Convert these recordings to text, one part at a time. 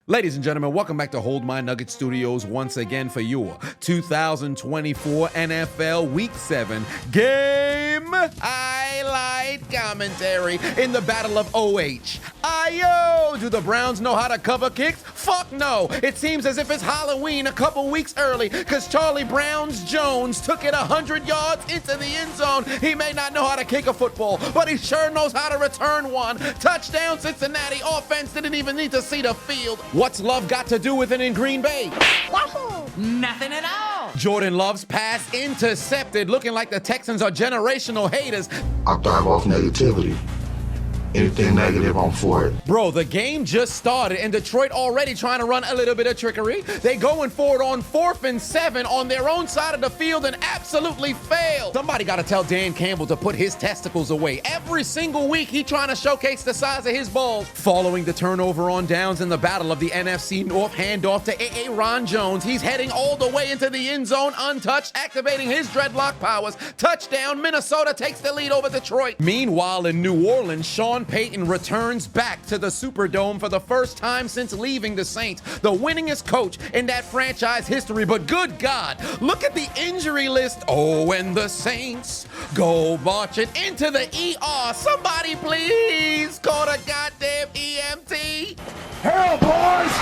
Ladies and gentlemen, welcome back to Hold My Nugget Studios once again for your 2024 NFL Week 7 game highlight commentary in the Battle of OH. Ayo! Do the Browns know how to cover kicks? Fuck no! It seems as if it's Halloween a couple weeks early because Charlie Browns-Jones took it 100 yards into the end zone. He may not know how to kick a football, but he sure knows how to return one. Touchdown Cincinnati. Offense didn't even need to see the field. What's Love got to do with it in Green Bay? Wahoo! Nothing at all. Jordan Love's pass intercepted, looking like the Texans are generational haters. I thrive off negativity. Anything negative, I'm for it. Bro, the game just started and Detroit already trying to run a little bit of trickery. They going for it on 4th and 7 on their own side of the field and absolutely fail. Somebody got to tell Dan Campbell to put his testicles away. Every single week he trying to showcase the size of his balls. Following the turnover on downs in the battle of the NFC North, handoff to Aaron Jones. He's heading all the way into the end zone untouched, activating his dreadlock powers. Touchdown, Minnesota takes the lead over Detroit. Meanwhile, in New Orleans, Sean Payton returns back to the Superdome for the first time since leaving the Saints, the winningest coach in that franchise history. But good God, look at the injury list. Oh, and the Saints go marching into the ER. Somebody please call the goddamn EMT. Hell, boys!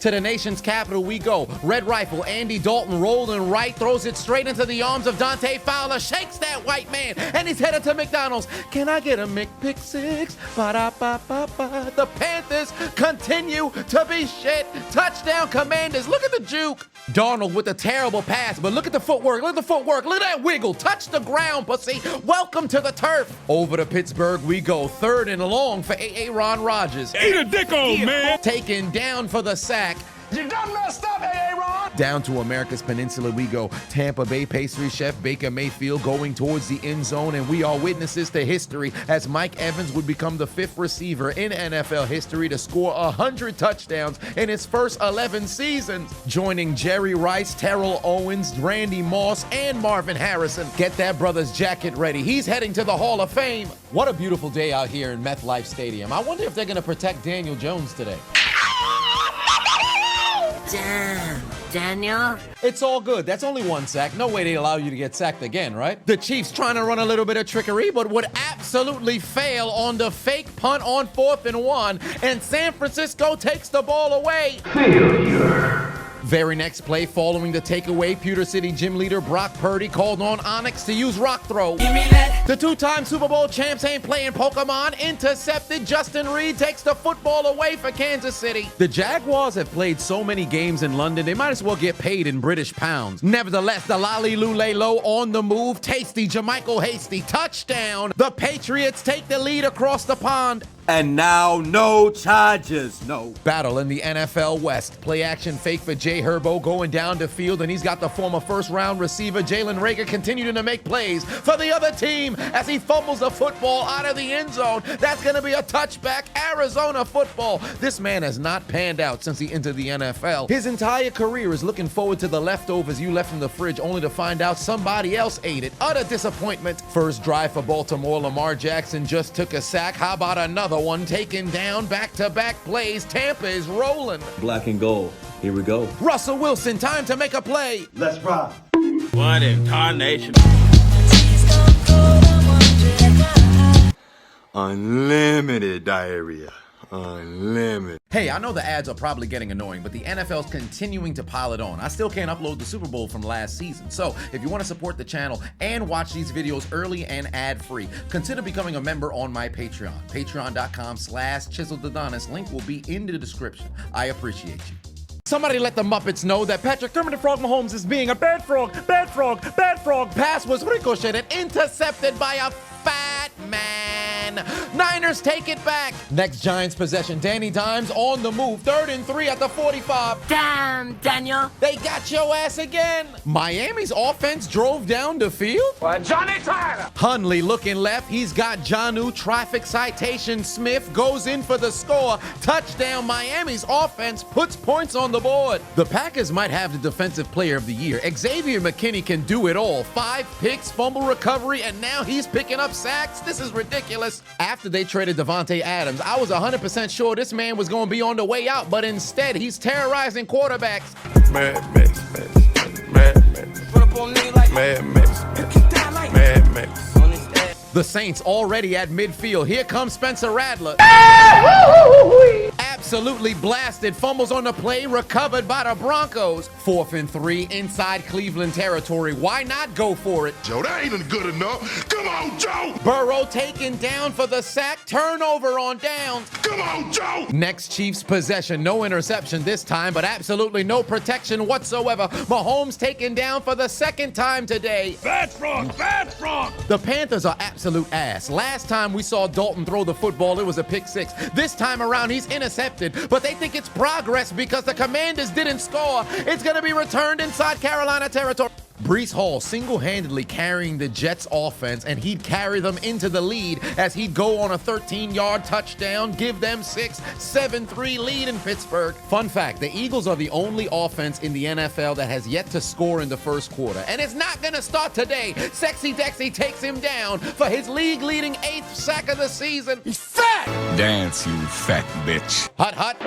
To the nation's capital we go. Red Rifle, Andy Dalton rolling right, throws it straight into the arms of Dante Fowler, shakes that white man, and he's headed to McDonald's. Can I get a McPick-6? Ba-da-ba-ba-ba. The Panthers continue to be shit. Touchdown, Commanders. Look at the juke. Darnold with a terrible pass, but look at the footwork. Look at the footwork. Look at that wiggle. Touch the ground, pussy. Welcome to the turf. Over to Pittsburgh we go. 3rd and long for Aaron Rodgers. Eat a dicko, man. Taken down for the sack. You done messed up, Aaron! Down to America's Peninsula we go. Tampa Bay pastry chef Baker Mayfield going towards the end zone, and we are witnesses to history as Mike Evans would become the 5th receiver in NFL history to score 100 touchdowns in his first 11 seasons, joining Jerry Rice, Terrell Owens, Randy Moss, and Marvin Harrison. Get that brother's jacket ready. He's heading to the Hall of Fame. What a beautiful day out here in MetLife Stadium. I wonder if they're going to protect Daniel Jones today. Damn, Daniel. It's all good. That's only 1 sack. No way they allow you to get sacked again, right? The Chiefs trying to run a little bit of trickery, but would absolutely fail on the fake punt on 4th and 1, and San Francisco takes the ball away. Failure. Very next play, following the takeaway, Pewter City gym leader Brock Purdy called on Onyx to use rock throw. Give me that. The 2-time Super Bowl champs ain't playing Pokemon. Intercepted. Justin Reed takes the football away for Kansas City. The Jaguars have played so many games in London, they might as well get paid in British pounds. Nevertheless, the Lolly Lule Low on the move. Tasty, Jermichael Hasty. Touchdown. The Patriots take the lead across the pond. And now, no charges, no. Battle in the NFL West. Play action fake for Jay Herbo going down the field, and he's got the former first-round receiver Jalen Reagor continuing to make plays for the other team as he fumbles the football out of the end zone. That's going to be a touchback. Arizona football. This man has not panned out since he entered the NFL. His entire career is looking forward to the leftovers you left in the fridge only to find out somebody else ate it. Utter disappointment. First drive for Baltimore. Lamar Jackson just took a sack. How about another one taken down? Back-to-back plays. Tampa is rolling. Black and gold. Here we go. Russell Wilson, time to make a play. Let's rock. What incarnation? Unlimited diarrhea. Unlimited. Hey, I know the ads are probably getting annoying, but the NFL's continuing to pile it on. I still can't upload the Super Bowl from last season. So if you want to support the channel and watch these videos early and ad-free, consider becoming a member on my Patreon. Patreon.com/Chiseled Adonis. Link will be in the description. I appreciate you. Somebody let the Muppets know that Patrick Kermit the Frog Mahomes is being a bad frog. Pass was ricocheted, intercepted by a fat man. Niners take it back. Next Giants possession, Danny Dimes on the move. 3rd and 3 at the 45. Damn, Daniel. They got your ass again. Miami's offense drove down the field. Johnny Tyler! Hundley looking left. He's got Jonnu. Traffic citation. Smith goes in for the score. Touchdown. Miami's offense puts points on the board. The Packers might have the defensive player of the year. Xavier McKinney can do it all. 5 picks, fumble recovery, and now he's picking up sacks. This is ridiculous. After they traded Devontae Adams, I was 100% sure this man was going to be on the way out, but instead he's terrorizing quarterbacks. Mad Max, Mad Max, Mad Max. The Saints already at midfield. Here comes Spencer Rattler. Absolutely blasted. Fumbles on the play, recovered by the Broncos. 4th and 3 inside Cleveland territory. Why not go for it? Joe, that ain't good enough. Come on, Joe. Burrow taken down for the sack. Turnover on downs. Come on, Joe. Next Chiefs possession. No interception this time, but absolutely no protection whatsoever. Mahomes taken down for the 2nd time today. That's wrong. That's wrong. The Panthers are absolute ass. Last time we saw Dalton throw the football, it was a pick 6. This time around, he's intercepted, but they think it's progress because the Commanders didn't score. It's going to be returned inside Carolina territory. Breece Hall single-handedly carrying the Jets offense, and he'd carry them into the lead as he'd go on a 13-yard touchdown, give them 7-3 lead in Pittsburgh. Fun fact, the Eagles are the only offense in the NFL that has yet to score in the first quarter, and it's not going to start today. Sexy Dexy takes him down for his league-leading 8th sack of the season. He's fat! Dance, you fat bitch. Hut, hut.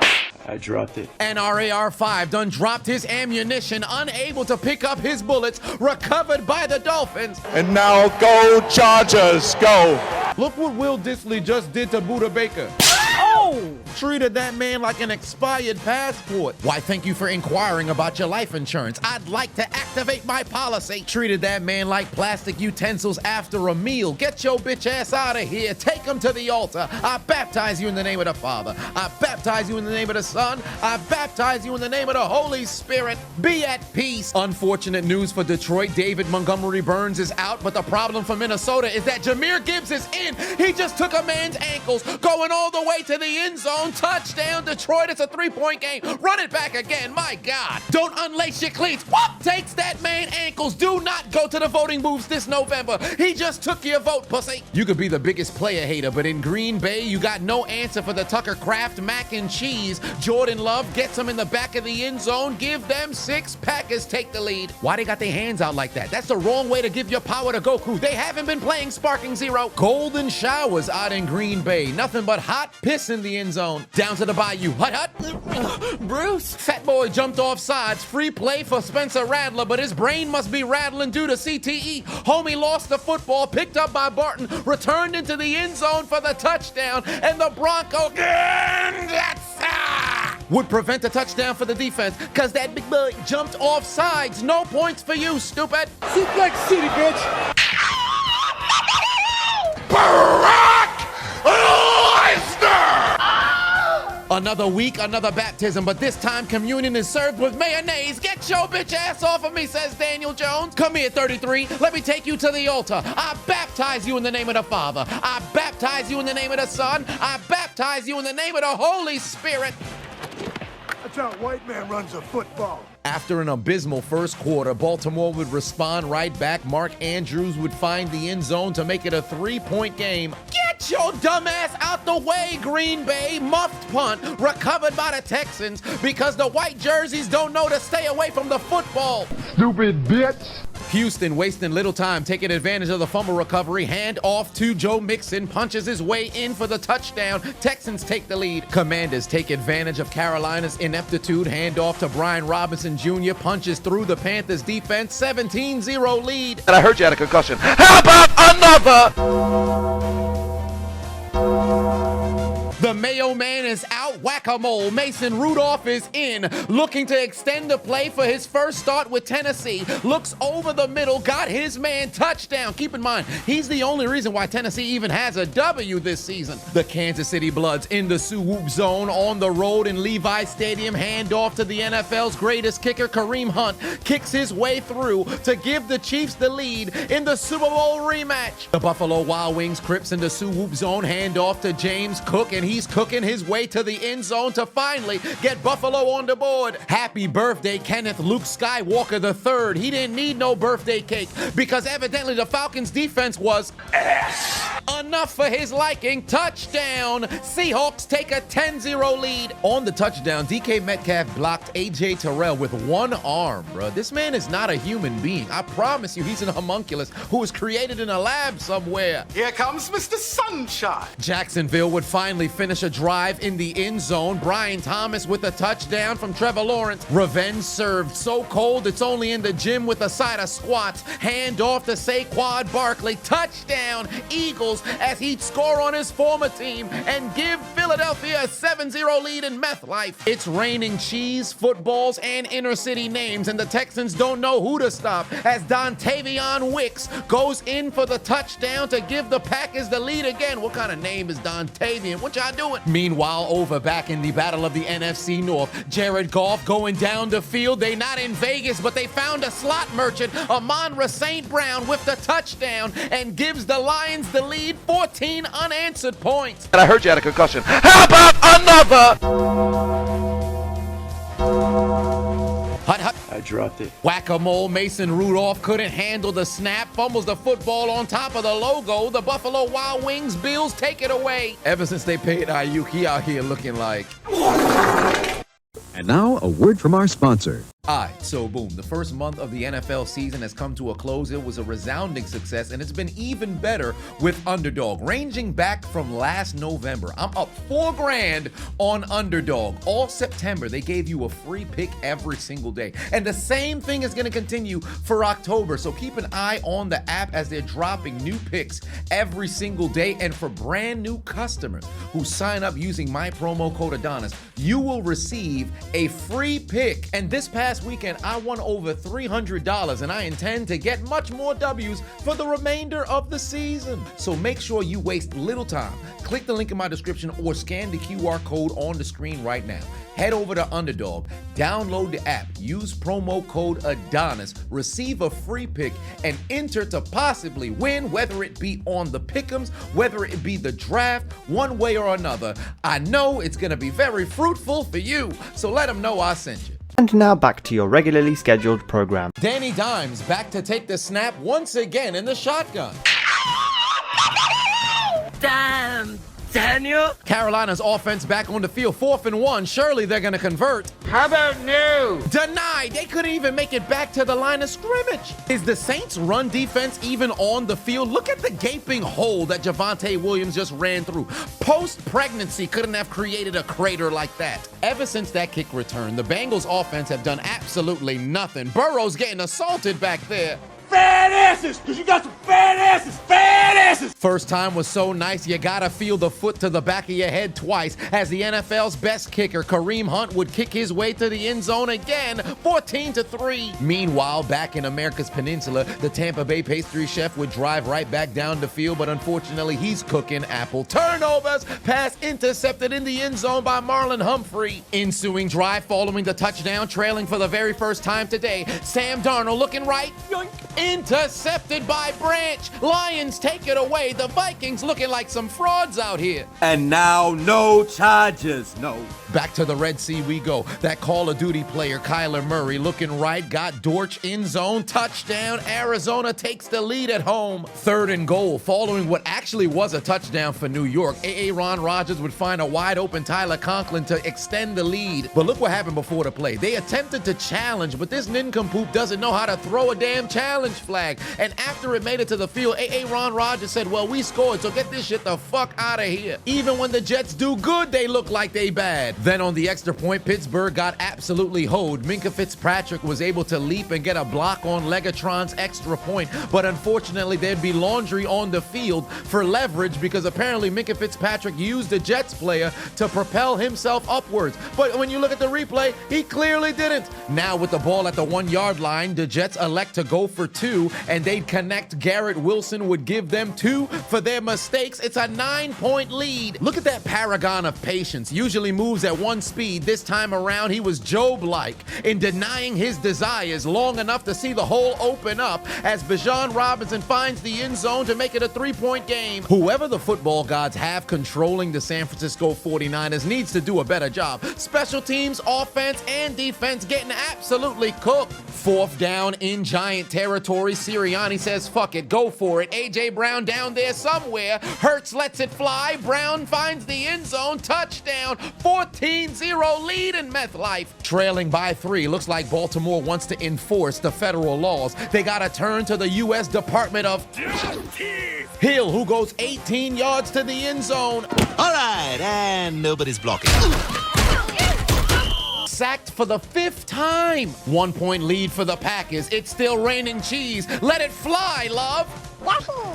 I dropped it. And RAR5 done dropped his ammunition, unable to pick up his bullets, recovered by the Dolphins. And now go Chargers, go. Look what Will Dissly just did to Buda Baker. Oh! Treated that man like an expired passport. Why, thank you for inquiring about your life insurance. I'd like to activate my policy. Treated that man like plastic utensils after a meal. Get your bitch ass out of here. Take him to the altar. I baptize you in the name of the Father. I baptize you in the name of the Son. I baptize you in the name of the Holy Spirit. Be at peace. Unfortunate news for Detroit. David Montgomery Burns is out, but the problem for Minnesota is that Jahmyr Gibbs is in. He just took a man's ankles, going all the way to the end zone. Touchdown, Detroit. It's a 3-point game. Run it back again. My God. Don't unlace your cleats. Whoop! Takes that man ankles. Do not go to the voting booths this November. He just took your vote, pussy. You could be the biggest player hater, but in Green Bay, you got no answer for the Tucker Kraft mac and cheese. Jordan Love gets him in the back of the end zone. Give them 6. Packers take the lead. Why they got their hands out like that? That's the wrong way to give your power to Goku. They haven't been playing Sparking Zero. Golden showers out in Green Bay. Nothing but hot piss in the end zone. Down to the bayou. Hut, hut. Bruce! Fat boy jumped off sides. Free play for Spencer Rattler, but his brain must be rattling due to CTE. Homie lost the football, picked up by Barton, returned into the end zone for the touchdown, and the Broncos would prevent a touchdown for the defense because that big boy jumped off sides. No points for you, stupid. Suplex City, bitch. Another week, another baptism, but this time communion is served with mayonnaise. Get your bitch ass off of me, says Daniel Jones. Come here, 33. Let me take you to the altar. I baptize you in the name of the Father. I baptize you in the name of the Son. I baptize you in the name of the Holy Spirit. That's how a white man runs a football. After an abysmal first quarter, Baltimore would respond right back. Mark Andrews would find the end zone to make it a 3-point game. Get your dumb ass out the way, Green Bay. Muffed punt, recovered by the Texans because the white jerseys don't know to stay away from the football. Stupid bitch. Houston wasting little time, taking advantage of the fumble recovery. Hand off to Joe Mixon, punches his way in for the touchdown. Texans take the lead. Commanders take advantage of Carolina's ineptitude. Hand off to Brian Robinson Jr., punches through the Panthers defense. 17-0 lead. And I heard you had a concussion. How about another? The Mayo Man is out. Whack-a-mole. Mason Rudolph is in, looking to extend the play for his first start with Tennessee. Looks over the middle, got his man touchdown. Keep in mind, he's the only reason why Tennessee even has a W this season. The Kansas City Bloods in the swoop zone on the road in Levi Stadium. Hand off to the NFL's greatest kicker, Kareem Hunt. Kicks his way through to give the Chiefs the lead in the Super Bowl rematch. The Buffalo Wild Wings Crips in the swoop zone. Hand off to James Cook, and he's cooking his way to the end zone to finally get Buffalo on the board. Happy birthday, Kenneth Luke Skywalker III. He didn't need no birthday cake because evidently the Falcons defense was ass. Enough for his liking. Touchdown. Seahawks take a 10-0 lead. On the touchdown, DK Metcalf blocked AJ Terrell with one arm, bro. This man is not a human being. I promise you, he's an homunculus who was created in a lab somewhere. Here comes Mr. Sunshine. Jacksonville would finally finish a drive in the end zone. Brian Thomas with a touchdown from Trevor Lawrence. Revenge served so cold it's only in the gym with a side of squats. Hand off to Saquon Barkley. Touchdown Eagles as he'd score on his former team and give Philadelphia a 7-0 lead in meth life. It's raining cheese, footballs, and inner city names, and the Texans don't know who to stop as Dontavion Wicks goes in for the touchdown to give the Packers the lead again. What kind of name is Dontavion? What y'all doing? Meanwhile, over back in the battle of the NFC North, Jared Goff going down the field. They not in Vegas, but they found a slot merchant, Amon-Ra St. Brown, with the touchdown and gives the Lions the lead, 14 unanswered points. And I heard you had a concussion. How about another? Hut, hut. I dropped it. Whack-a-mole, Mason Rudolph couldn't handle the snap, fumbles the football on top of the logo. The Buffalo Wild Wings Bills take it away. Ever since they paid Ayuk, he out here looking like... And now, a word from our sponsor. Alright, so boom, the first month of the NFL season has come to a close. It was a resounding success, and it's been even better with Underdog. Ranging back from last November, I'm up $4,000 on Underdog. All September, they gave you a free pick every single day. And the same thing is going to continue for October, so keep an eye on the app as they're dropping new picks every single day. And for brand new customers who sign up using my promo code Adonis, you will receive a free pick. And this past weekend, I won over $300, and I intend to get much more W's for the remainder of the season. So make sure you waste little time. Click the link in my description or scan the QR code on the screen right now. Head over to Underdog, download the app, use promo code Adonis, receive a free pick, and enter to possibly win, whether it be on the pick'ems, whether it be the draft, one way or another. I know it's going to be very fruitful for you, so let them know I sent you. And now back to your regularly scheduled program. Danny Dimes back to take the snap once again in the shotgun. Damn, Daniel. Carolina's offense back on the field, 4th and 1. Surely they're going to convert. How about no? Denied. They couldn't even make it back to the line of scrimmage. Is the Saints' run defense even on the field? Look at the gaping hole that Javonte Williams just ran through. Post-pregnancy couldn't have created a crater like that. Ever since that kick return, the Bengals' offense have done absolutely nothing. Burrow's getting assaulted back there. Fat asses, because you got some fat asses, fat asses. First time was so nice, you gotta feel the foot to the back of your head twice as the NFL's best kicker, Kareem Hunt, would kick his way to the end zone again, 14-3. Meanwhile, back in America's Peninsula, the Tampa Bay pastry chef would drive right back down the field, but unfortunately, he's cooking apple turnovers. Pass intercepted in the end zone by Marlon Humphrey. Ensuing drive following the touchdown, trailing for the very first time today. Sam Darnold looking right. Yoink. Intercepted by Branch. Lions take it away. The Vikings looking like some frauds out here. And now, no charges. No. Back to the Red Sea we go. That Call of Duty player, Kyler Murray, looking right, got Dortch in zone. Touchdown. Arizona takes the lead at home. 3rd and goal, following what actually was a touchdown for New York. Aaron Rodgers would find a wide open Tyler Conklin to extend the lead. But look what happened before the play. They attempted to challenge, but this nincompoop doesn't know how to throw a damn challenge flag. And after it made it to the field, Aaron Rodgers said, well, we scored, so get this shit the fuck out of here. Even when the Jets do good, they look like they bad. Then on the extra point, Pittsburgh got absolutely hoed. Minkah Fitzpatrick was able to leap and get a block on Legatron's extra point, but unfortunately there'd be laundry on the field for leverage because apparently Minkah Fitzpatrick used the Jets player to propel himself upwards. But when you look at the replay, he clearly didn't. Now with the ball at the 1-yard line, the Jets elect to go for 2, and they'd connect. Garrett Wilson would give them 2 for their mistakes. It's a 9-point lead. Look at that paragon of patience. Usually moves at one speed. This time around, he was Job-like in denying his desires long enough to see the hole open up as Bijan Robinson finds the end zone to make it a 3-point game. Whoever the football gods have controlling the San Francisco 49ers needs to do a better job. Special teams, offense, and defense getting absolutely cooked. 4th down in Giant territory. territory. Sirianni says, fuck it, go for it. A.J. Brown down there somewhere. Hurts lets it fly. Brown finds the end zone. Touchdown. 14-0 lead in Meth Life. Trailing by 3. Looks like Baltimore wants to enforce the federal laws. They got to turn to the U.S. Department of Justice. Hill, who goes 18 yards to the end zone. All right, and nobody's blocking. Sacked for the 5th time. 1 point lead for the Packers. It's still raining cheese. Let it fly, love.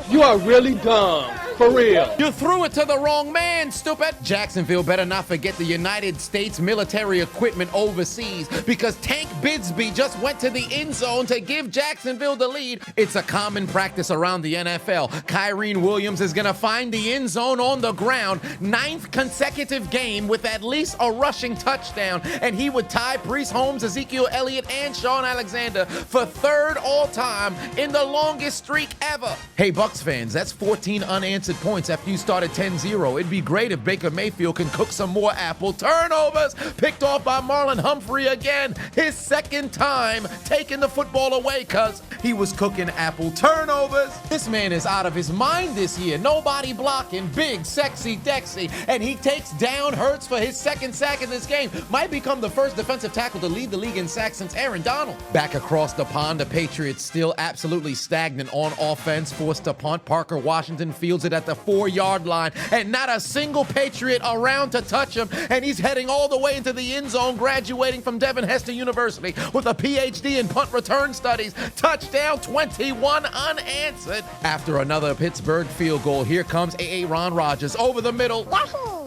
You are really dumb. For real. You threw it to the wrong man, stupid. Jacksonville better not forget the United States military equipment overseas, because Tank Bigsby just went to the end zone to give Jacksonville the lead. It's a common practice around the NFL. Kyrene Williams is going to find the end zone on the ground. 9th consecutive game with at least a rushing touchdown, and he would tie Priest Holmes, Ezekiel Elliott, and Sean Alexander for 3rd all-time in the longest streak ever. Hey, Bucs fans, that's 14 unanswered points after you started 10-0. It'd be great if Baker Mayfield can cook some more apple turnovers. Picked off by Marlon Humphrey again. His 2nd time taking the football away because he was cooking apple turnovers. This man is out of his mind this year. Nobody blocking. Big, sexy, Dexy. And he takes down Hurts for his 2nd sack in this game. Might become the first defensive tackle to lead the league in sacks since Aaron Donald. Back across the pond, the Patriots still absolutely stagnant on offense. Forced to punt. Parker Washington fields it at the 4-yard line, and not a single Patriot around to touch him, and he's heading all the way into the end zone, graduating from Devin Hester University with a PhD in punt return studies. Touchdown, 21 unanswered. After another Pittsburgh field goal, here comes Aaron Rodgers over the middle.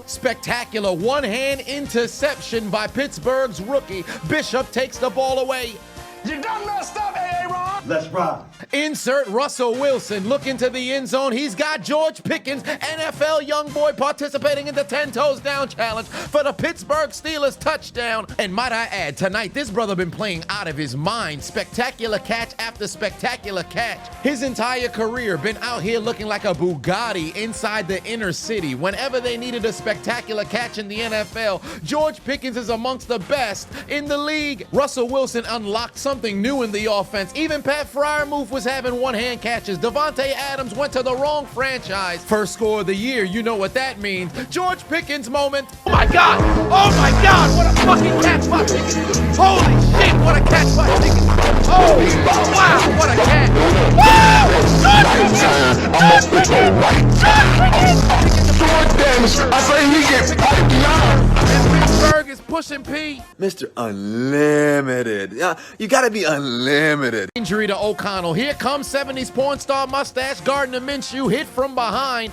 Spectacular one-hand interception by Pittsburgh's rookie. Bishop takes the ball away. You done messed up, Aaron. Let's ride. Insert Russell Wilson. Look into the end zone. He's got George Pickens, NFL young boy, participating in the 10 toes down challenge for the Pittsburgh Steelers touchdown. And might I add, tonight this brother been playing out of his mind. Spectacular catch after spectacular catch. His entire career been out here looking like a Bugatti inside the inner city. Whenever they needed a spectacular catch in the NFL, George Pickens is amongst the best in the league. Russell Wilson unlocked something new in the offense. Even Pat Freiermuth was having one-hand catches. Devontae Adams went to the wrong franchise. First score of the year, you know what that means. George Pickens moment. Oh my God! Oh my God! What a fucking catch by Pickens! Holy shit! What a catch by Pickens! Oh wow! What a catch! I say he gets Pittsburgh is pushing P. Mr. Unlimited. You gotta be unlimited. Injury to O'Connell. Here comes 70s porn star mustache Gardner Minshew, hit from behind.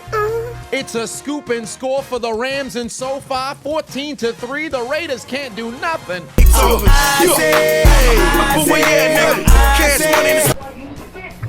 It's a scoop and score for the Rams, and so far 14-3. The Raiders can't do nothing.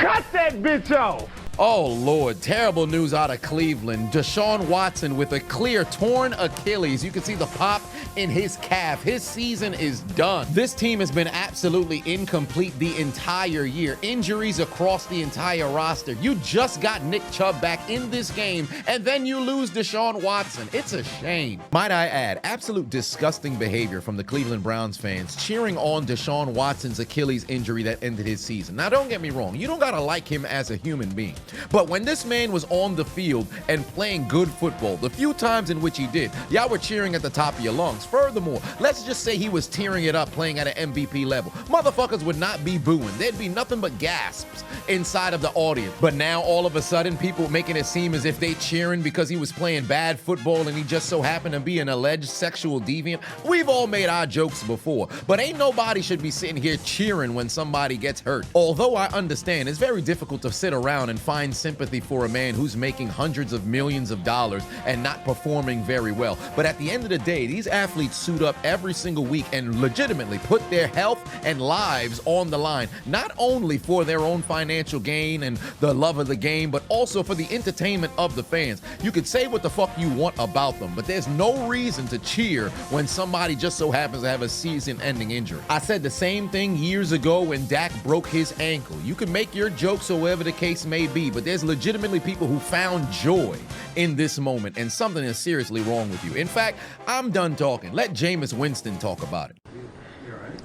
cut that bitch off. Oh, Lord. Terrible news out of Cleveland. Deshaun Watson with a clear torn Achilles. You can see the pop in his calf. His season is done. This team has been absolutely incomplete the entire year. Injuries across the entire roster. You just got Nick Chubb back in this game, and then you lose Deshaun Watson. It's a shame. Might I add, absolute disgusting behavior from the Cleveland Browns fans cheering on Deshaun Watson's Achilles injury that ended his season. Now, don't get me wrong. You don't gotta like him as a human being. But when this man was on the field and playing good football, the few times in which he did, y'all were cheering at the top of your lungs. Furthermore, let's just say he was tearing it up playing at an MVP level. Motherfuckers would not be booing. There'd be nothing but gasps inside of the audience. But now all of a sudden, people making it seem as if they cheering because he was playing bad football and he just so happened to be an alleged sexual deviant. We've all made our jokes before, but ain't nobody should be sitting here cheering when somebody gets hurt. Although I understand it's very difficult to sit around and find sympathy for a man who's making hundreds of millions of dollars and not performing very well. But at the end of the day, these athletes suit up every single week and legitimately put their health and lives on the line, not only for their own financial gain and the love of the game, but also for the entertainment of the fans. You could say what the fuck you want about them, but there's no reason to cheer when somebody just so happens to have a season-ending injury. I said the same thing years ago when Dak broke his ankle. You can make your jokes or whatever the case may be, but there's legitimately people who found joy in this moment, and something is seriously wrong with you. In fact, I'm done talking. Let Jameis Winston talk about it.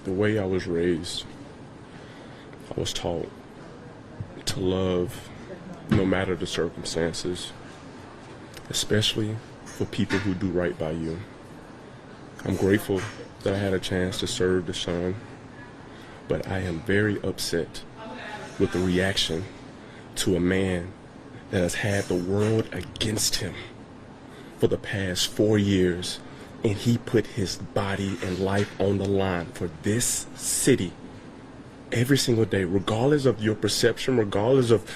The way I was raised, I was taught to love no matter the circumstances, especially for people who do right by you. I'm grateful that I had a chance to serve Deshaun, but I am very upset with the reaction to a man that has had the world against him for the past 4 years, and he put his body and life on the line for this city every single day, regardless of your perception, regardless of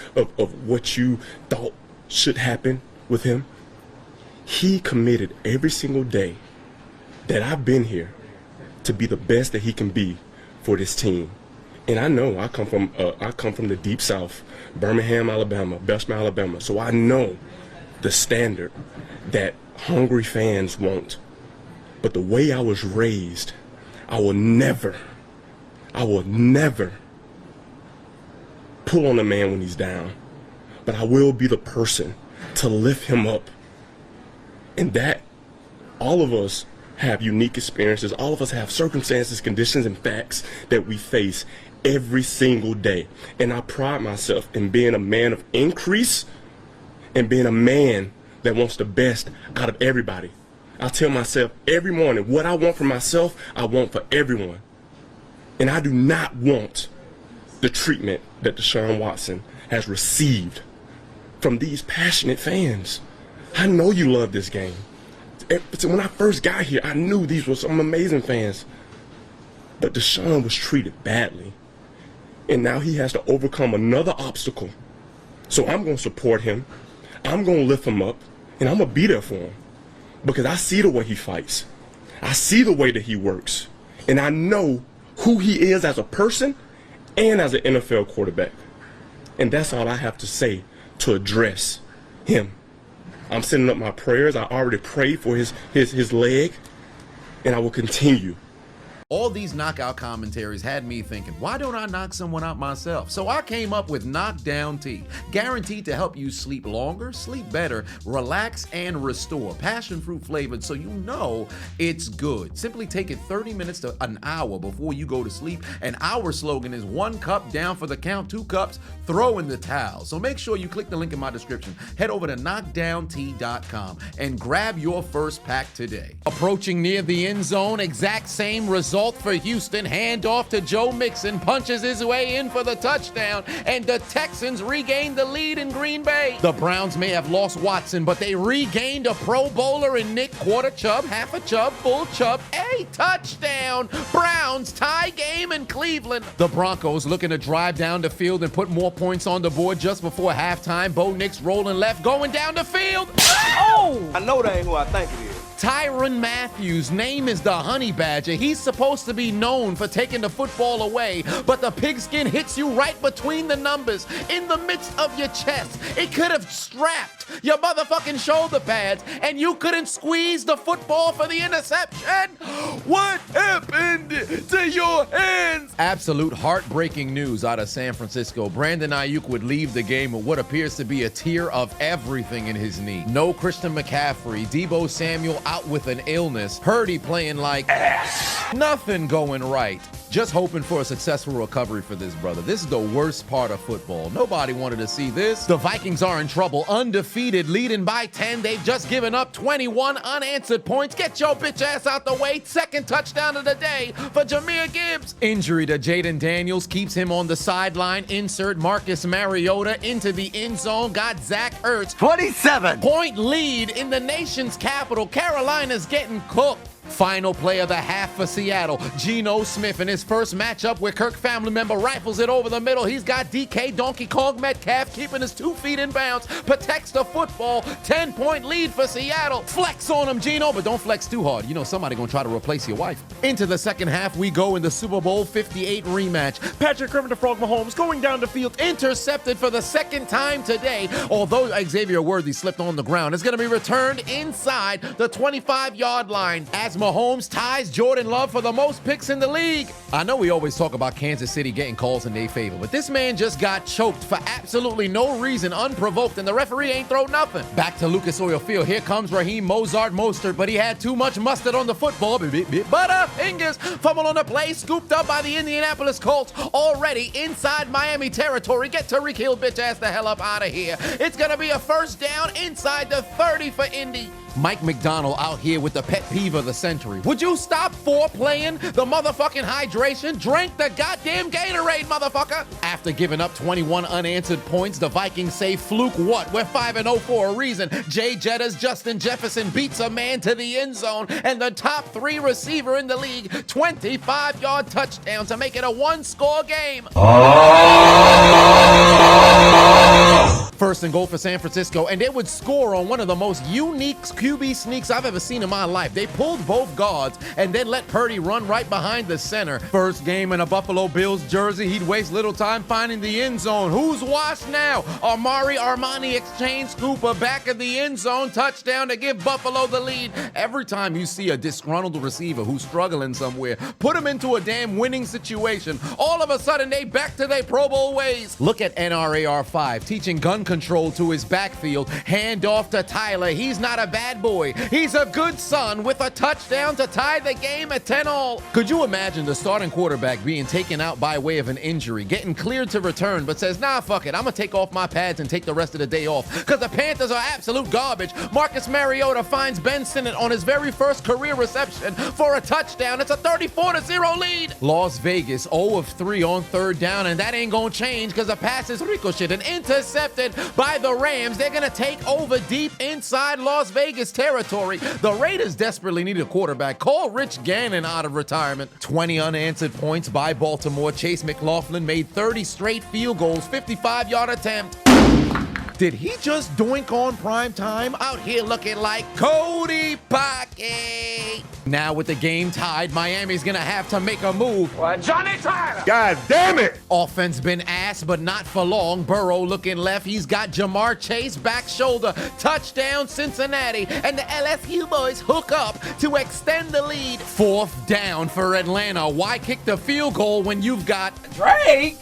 what you thought should happen with him. He committed every single day that I've been here to be the best that he can be for this team. And I know I come from the deep south, Birmingham, Alabama, Belsham, Alabama. So I know the standard that hungry fans want. But the way I was raised, I will never pull on a man when he's down. But I will be the person to lift him up. And that, all of us have unique experiences. All of us have circumstances, conditions, and facts that we face every single day. And I pride myself in being a man of increase and being a man that wants the best out of everybody. I tell myself every morning, what I want for myself, I want for everyone. And I do not want the treatment that Deshaun Watson has received from these passionate fans. I know you love this game. When I first got here, I knew these were some amazing fans. But Deshaun was treated badly. And now he has to overcome another obstacle. So I'm going to support him. I'm going to lift him up. And I'm going to be there for him. Because I see the way he fights. I see the way that he works. And I know who he is as a person and as an NFL quarterback. And that's all I have to say to address him. I'm sending up my prayers. I already prayed for his leg, and I will continue. All these knockout commentaries had me thinking, why don't I knock someone out myself? So I came up with Knockdown Tea, guaranteed to help you sleep longer, sleep better, relax, and restore. Passion fruit flavored, so you know it's good. Simply take it 30 minutes to an hour before you go to sleep, and our slogan is 1 cup down for the count, 2 cups, throw in the towel. So make sure you click the link in my description, head over to knockdowntea.com, and grab your first pack today. Approaching near the end zone, exact same result for Houston. Handoff to Joe Mixon, punches his way in for the touchdown, and the Texans regained the lead in Green Bay. The Browns may have lost Watson, but they regained a Pro Bowler in Nick, quarter Chubb, half a Chubb, full Chubb, a touchdown. Browns tie game in Cleveland. The Broncos looking to drive down the field and put more points on the board just before halftime. Bo Nix rolling left, going down the field. Oh! I know that ain't who I think it is. Tyrann Mathieu's name is the Honey Badger. He's supposed to be known for taking the football away, but the pigskin hits you right between the numbers, in the midst of your chest. It could have strapped your motherfucking shoulder pads, and you couldn't squeeze the football for the interception. What happened to your hands? Absolute heartbreaking news out of San Francisco. Brandon Ayuk would leave the game with what appears to be a tear of everything in his knee. No Christian McCaffrey, Deebo Samuel out with an illness, Purdy playing like ass. Nothing going right. Just hoping for a successful recovery for this brother. This is the worst part of football. Nobody wanted to see this. The Vikings are in trouble, undefeated, leading by 10. They've just given up 21 unanswered points. Get your bitch ass out the way. Second touchdown of the day for Jahmyr Gibbs. Injury to Jaden Daniels keeps him on the sideline. Insert Marcus Mariota into the end zone. Got Zach Ertz. 27-point lead in the nation's capital. Carolina's getting cooked. Final play of the half for Seattle. Geno Smith in his first matchup with Kirk family member rifles it over the middle. He's got DK Donkey Kong Metcalf keeping his 2 feet in bounds. Protects the football. 10-point lead for Seattle. Flex on him, Geno, but don't flex too hard. You know somebody gonna try to replace your wife. Into the second half we go in the Super Bowl 58 rematch. Patrick Kermit the Frog Mahomes going down the field. Intercepted for the second time today. Although Xavier Worthy slipped on the ground, it's gonna be returned inside the 25-yard line as Mahomes ties Jordan Love for the most picks in the league. I know we always talk about Kansas City getting calls in their favor, but this man just got choked for absolutely no reason, unprovoked, and the referee ain't throw nothing. Back to Lucas Oil Field. Here comes Raheem Mozart Mostert, but he had too much mustard on the football. Butterfingers fumble on the play, scooped up by the Indianapolis Colts, already inside Miami territory. Get Tariq Hill bitch ass the hell up out of here. It's gonna be a first down inside the 30 for Indy. Mike McDonald out here with the pet peeve of the century. Would you stop foreplaying the motherfucking hydration? Drink the goddamn Gatorade, motherfucker! After giving up 21 unanswered points, the Vikings say, fluke what? We're 5-0 for a reason. Jay Jetter's Justin Jefferson beats a man to the end zone, and the top 3 receiver in the league, 25-yard touchdown to make it a 1-score game. First and goal for San Francisco, and they would score on one of the most unique QB sneaks I've ever seen in my life. They pulled both guards and then let Purdy run right behind the center. First game in a Buffalo Bills jersey, he'd waste little time finding the end zone. Who's washed now? Amari Armani exchange scooper back of the end zone, touchdown to give Buffalo the lead. Every time you see a disgruntled receiver who's struggling somewhere, put him into a damn winning situation. All of a sudden, they back to their Pro Bowl ways. Look at NRAR5, teaching gun control to his backfield. Hand off to Tyler. He's not a bad boy. He's a good son with a touchdown to tie the game at 10-all. Could you imagine the starting quarterback being taken out by way of an injury, getting cleared to return, but says, nah, fuck it, I'm gonna take off my pads and take the rest of the day off because the Panthers are absolute garbage. Marcus Mariota finds Ben Sinnott on his very first career reception for a touchdown. It's a 34-0 lead. Las Vegas 0 of 3 on third down, and that ain't gonna change because the pass is ricocheted and intercepted by the Rams. They're gonna take over deep inside Las Vegas territory. The Raiders desperately need a quarterback. Call Rich Gannon out of retirement. 20 unanswered points by Baltimore. Chase McLaughlin made 30 straight field goals, 55-yard attempt. Did he just doink on prime time? Out here looking like Cody Pocket. Now with the game tied, Miami's gonna have to make a move. Well, Johnny Tyler! God damn it! Offense been ass, but not for long. Burrow looking left. He's got Jamar Chase back shoulder. Touchdown Cincinnati. And the LSU boys hook up to extend the lead. 4th down for Atlanta. Why kick the field goal when you've got Drake!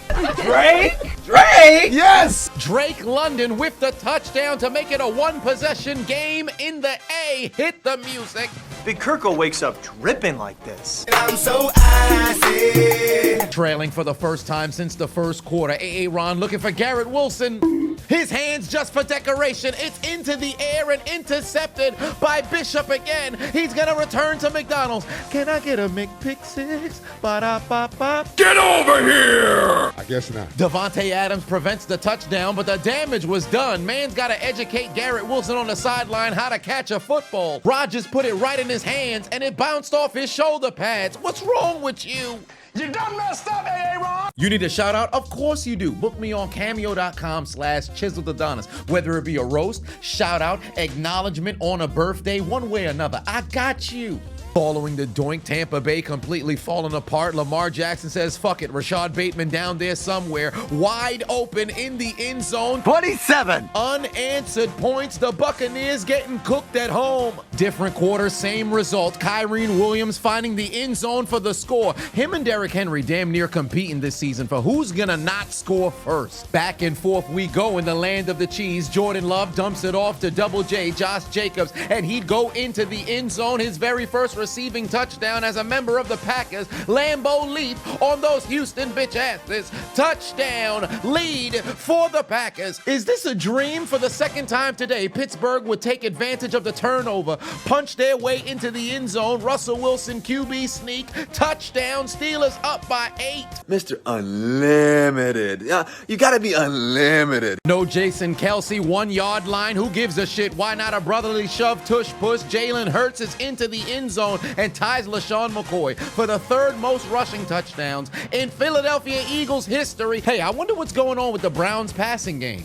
Yes! Drake London with the touchdown to make it a 1-possession game in the A. Hit the music. Big Kirko wakes up dripping like this. I'm so icy. Trailing for the first time since the first quarter. Aaron looking for Garrett Wilson. His hands just for decoration. It's into the air and intercepted by Bishop again. He's gonna return to McDonald's. Can I get a McPick-6? Ba-da-ba-ba. Get over here! I guess not. Devontae Adams prevents the touchdown, but the damage was done. Man's gotta educate Garrett Wilson on the sideline how to catch a football. Rodgers put it right in his hands, and it bounced off his shoulder pads. What's wrong with you? You done messed up, Aaron! You need a shout out? Of course you do. Book me on cameo.com/Chiseled Adonis. Whether it be a roast, shout out, acknowledgement on a birthday, one way or another, I got you. Following the doink, Tampa Bay completely falling apart. Lamar Jackson says, fuck it. Rashad Bateman down there somewhere. Wide open in the end zone. 27. Unanswered points. The Buccaneers getting cooked at home. Different quarter, same result. Kyrene Williams finding the end zone for the score. Him and Derrick Henry damn near competing this season for who's gonna not score first. Back and forth we go in the land of the cheese. Jordan Love dumps it off to Double J, Josh Jacobs, and he'd go into the end zone. His very first receiving touchdown as a member of the Packers. Lambeau Leap on those Houston bitch asses. Touchdown lead for the Packers. Is this a dream? For the second time today, Pittsburgh would take advantage of the turnover, punch their way into the end zone. Russell Wilson QB sneak, touchdown, Steelers up by 8. Mr. Unlimited. You gotta be unlimited. No Jason Kelsey, 1-yard line. Who gives a shit? Why not a brotherly shove, tush push? Jalen Hurts is into the end zone and ties LaShawn McCoy for the 3rd most rushing touchdowns in Philadelphia Eagles history. Hey, I wonder what's going on with the Browns passing game.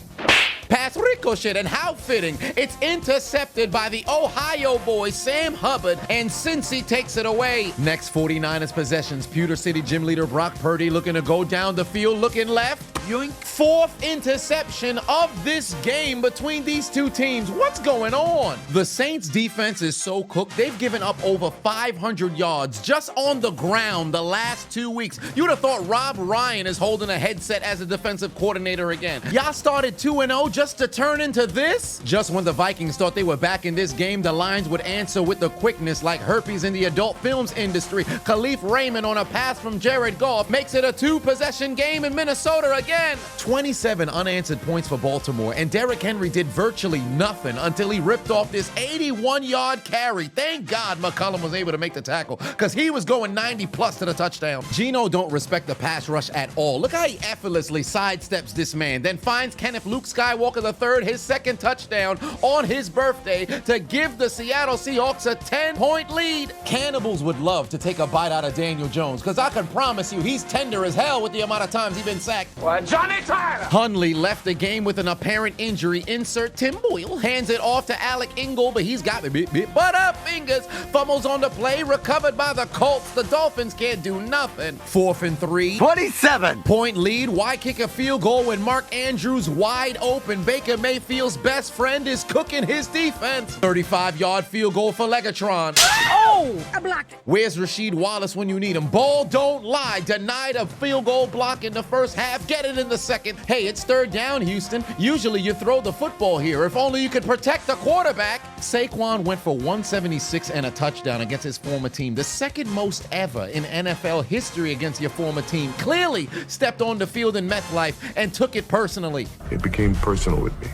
Pass ricochet, and how fitting, it's intercepted by the Ohio boy Sam Hubbard, and Cincy takes it away. Next 49ers possessions, Pewter City gym leader Brock Purdy looking to go down the field, looking left. Yoink. Fourth interception of this game between these two teams. What's going on? The Saints defense is so cooked. They've given up over 500 yards just on the ground the last 2 weeks. You would have thought Rob Ryan is holding a headset as a defensive coordinator again. Y'all started 2-0 just to turn into this? Just when the Vikings thought they were back in this game, the Lions would answer with the quickness like herpes in the adult films industry. Khalif Raymond on a pass from Jared Goff makes it a 2-possession game in Minnesota again. 27 unanswered points for Baltimore, and Derrick Henry did virtually nothing until he ripped off this 81-yard carry. Thank God McCollum was able to make the tackle, because he was going 90+ to the touchdown. Geno don't respect the pass rush at all. Look how he effortlessly sidesteps this man, then finds Kenneth Luke Skywalker III his second touchdown on his birthday to give the Seattle Seahawks a 10-point lead. Cannibals would love to take a bite out of Daniel Jones, because I can promise you he's tender as hell with the amount of times he's been sacked. Johnny Tyler! Hundley left the game with an apparent injury. Insert Tim Boyle hands it off to Alec Ingle, but he's got fingers. Fumbles on the play, recovered by the Colts. The Dolphins can't do nothing. 4th and 3. 27-point lead. Why kick a field goal when Mark Andrews wide open? Baker Mayfield's best friend is cooking his defense. 35-yard field goal for Legatron. Oh, I blocked it. Where's Rasheed Wallace when you need him? Ball don't lie. Denied a field goal block in the first half. Get it in the second. Hey, it's 3rd down, Houston. Usually you throw the football here. If only you could protect the quarterback. Saquon went for 176 and a touchdown against his former team. The second most ever in NFL history against your former team. Clearly stepped on the field in MetLife and took it personally. It became personal with me.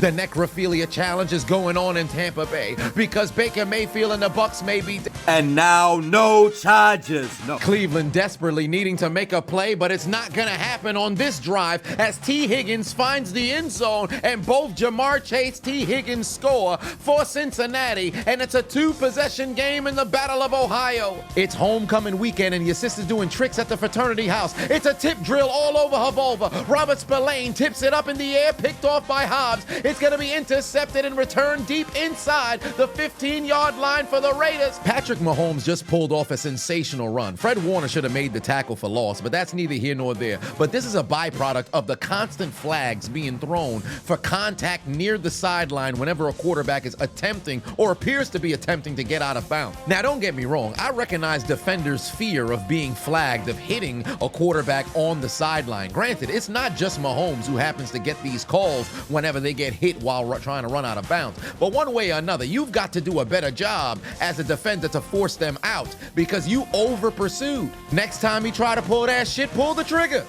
The necrophilia challenge is going on in Tampa Bay because Baker Mayfield and the Bucs may be And now no charges. No. Cleveland desperately needing to make a play, but it's not going to happen on this drive as T. Higgins finds the end zone and both Jamar Chase, T. Higgins score for Cincinnati, and it's a 2-possession game in the Battle of Ohio. It's homecoming weekend and your sister's doing tricks at the fraternity house. It's a tip drill all over her vulva. Robert Spillane tips it up in the air, picked off by Hobbs. It's going to be intercepted and returned deep inside the 15-yard line for the Raiders. Patrick Mahomes just pulled off a sensational run. Fred Warner should have made the tackle for loss, but that's neither here nor there. But this is a byproduct of the constant flags being thrown for contact near the sideline whenever a quarterback is attempting or appears to be attempting to get out of bounds. Now, don't get me wrong. I recognize defenders' fear of being flagged, of hitting a quarterback on the sideline. Granted, it's not just Mahomes who happens to get these calls whenever they get hit while trying to run out of bounds. But one way or another, you've got to do a better job as a defender to force them out because you over pursued. Next time you try to pull that shit, pull the trigger.